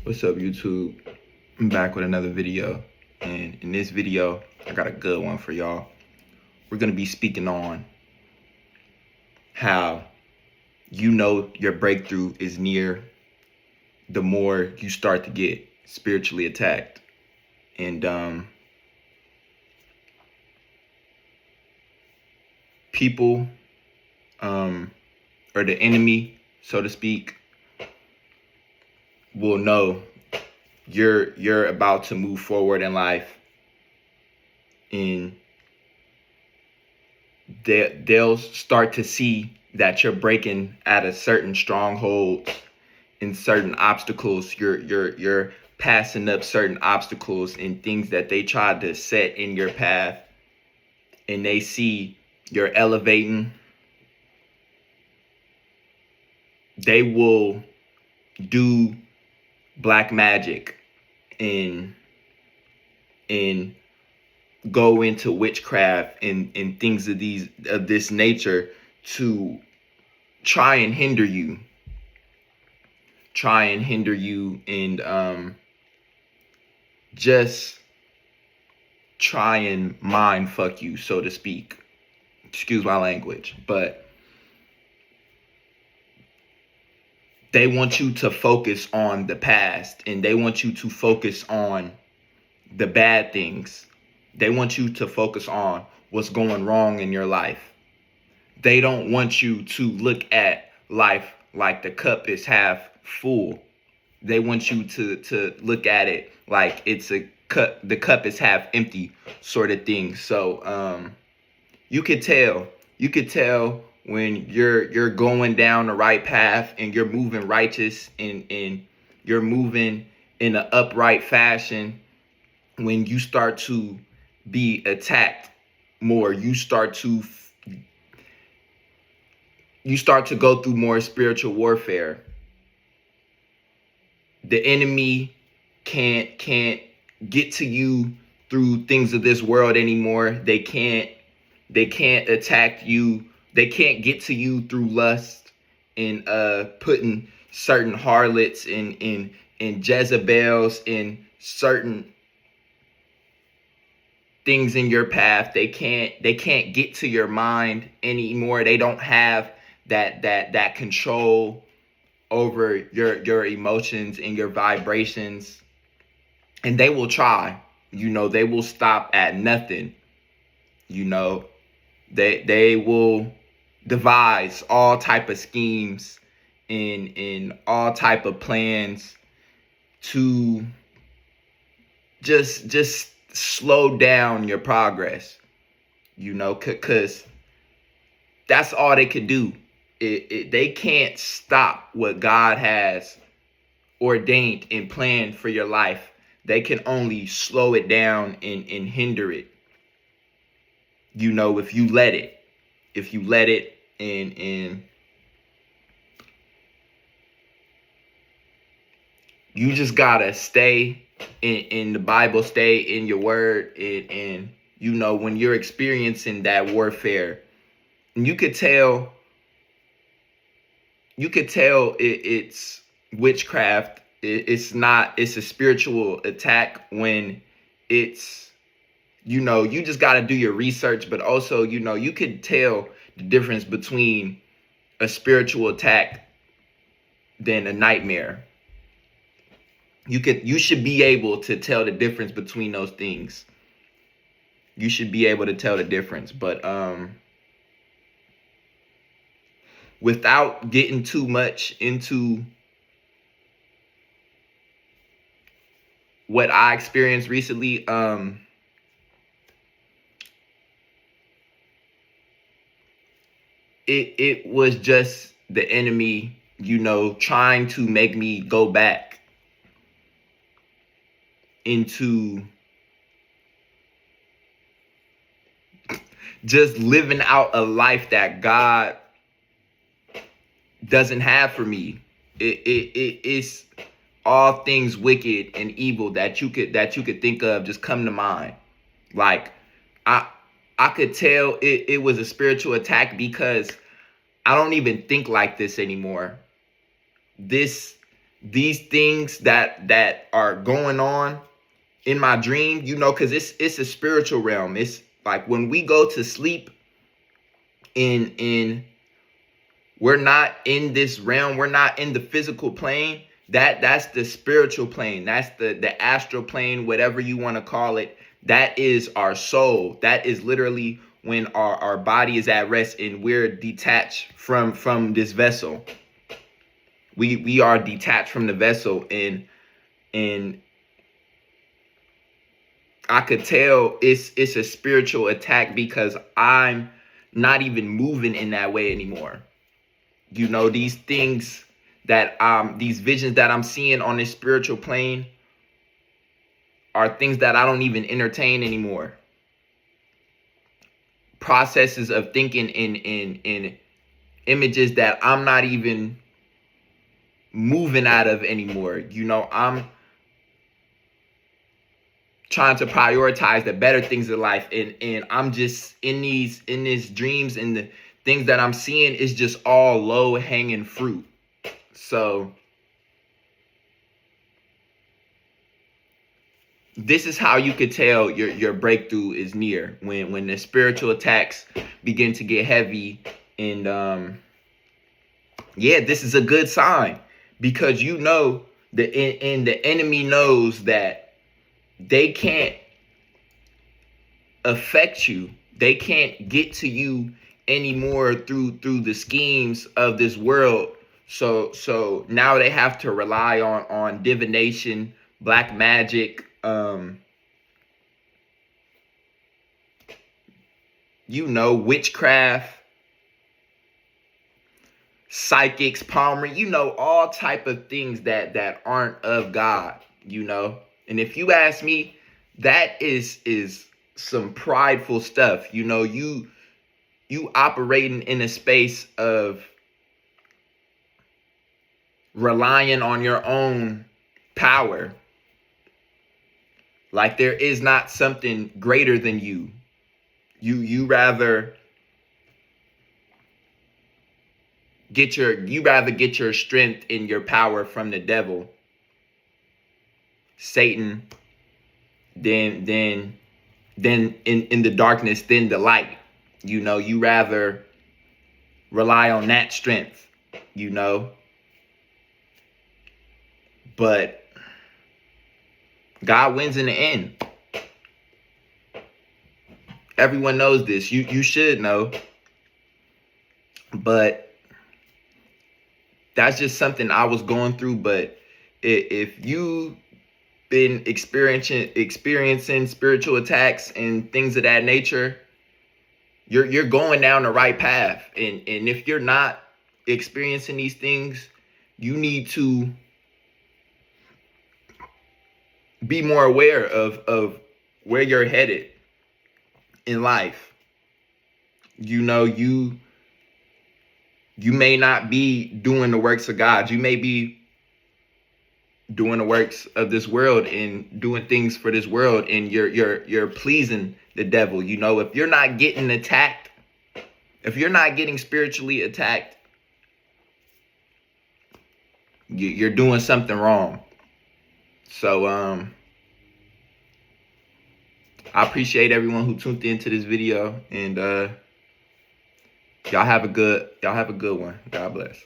What's up, YouTube? I'm back with another video, and in this video I got a good one for y'all. We're gonna be speaking on how you know your breakthrough is near the more you start to get spiritually attacked. And people or the enemy, so to speak, will know you're about to move forward in life, and they'll start to see that you're breaking out of certain strongholds and certain obstacles. You're passing up certain obstacles and things that they tried to set in your path, and they see you're elevating. They will do black magic and go into witchcraft and things of this nature to try and hinder you, and just try and mind fuck you, so to speak. Excuse my language, but they want you to focus on the past, and they want you to focus on the bad things. They want you to focus on what's going wrong in your life. They don't want you to look at life like the cup is half full. They want you to look at it like it's a cup, the cup is half empty, sort of thing. So you could tell when you're going down the right path and you're moving righteous, and you're moving in an upright fashion. When you start to be attacked more, you start to go through more spiritual warfare. The enemy can't get to you through things of this world anymore. They can't attack you. They can't get to you through lust and putting certain harlots and Jezebels and certain things in your path. They can't get to your mind anymore. They don't have that control over your emotions and your vibrations. And they will try. They will stop at nothing. They will devise all type of schemes and all type of plans to just slow down your progress, because that's all they could do. They can't stop what God has ordained and planned for your life. They can only slow it down and hinder it. If you let it, and you just gotta stay in the Bible, stay in your word, and when you're experiencing that warfare, and you could tell it's witchcraft. It's not. It's a spiritual attack when it's, you just got to do your research, but also, you could tell the difference between a spiritual attack than a nightmare. You should be able to tell the difference between those things. You should be able to tell the difference, but without getting too much into what I experienced recently, it was just the enemy, trying to make me go back into just living out a life that God doesn't have for me. It's all things wicked and evil that you could think of just come to mind. Like I could tell it was a spiritual attack because I don't even think like this anymore. This these things that are going on in my dream, you know, because it's a spiritual realm. It's like when we go to sleep in we're not in this realm, we're not in the physical plane. That's the spiritual plane. That's the astral plane, whatever you want to call it. That is our soul. That is literally when our body is at rest and we're detached from this vessel. We are detached from the vessel, and I could tell it's a spiritual attack because I'm not even moving in that way anymore. You know, these things that these visions that I'm seeing on this spiritual plane are things that I don't even entertain anymore. Processes of thinking in images that I'm not even moving out of anymore. You know, I'm trying to prioritize the better things of life, and I'm just in these dreams, and the things that I'm seeing is just all low hanging fruit. So this is how you could tell your breakthrough is near, when the spiritual attacks begin to get heavy. And yeah, this is a good sign, because you know and the enemy knows that they can't affect you. They can't get to you anymore through the schemes of this world. So now they have to rely on divination, black magic, you know, witchcraft, psychics, palmer, you know, all type of things that aren't of God, you know. And if you ask me, that is some prideful stuff. You know, you operating in a space of relying on your own power. Like there is not something greater than you. You rather get your strength and your power from the devil, Satan, than in the darkness, than the light. You know, you rather rely on that strength, you know. But God wins in the end. Everyone knows this. You should know. But that's just something I was going through. But if you been experiencing spiritual attacks and things of that nature, you're going down the right path. And if you're not experiencing these things, you need to be more aware of where you're headed in life. You know, you may not be doing the works of God. You may be doing the works of this world and doing things for this world, and you're pleasing the devil. You know, if you're not getting attacked, if you're not getting spiritually attacked, you're doing something wrong. So I appreciate everyone who tuned into this video, and y'all have a good one. God bless.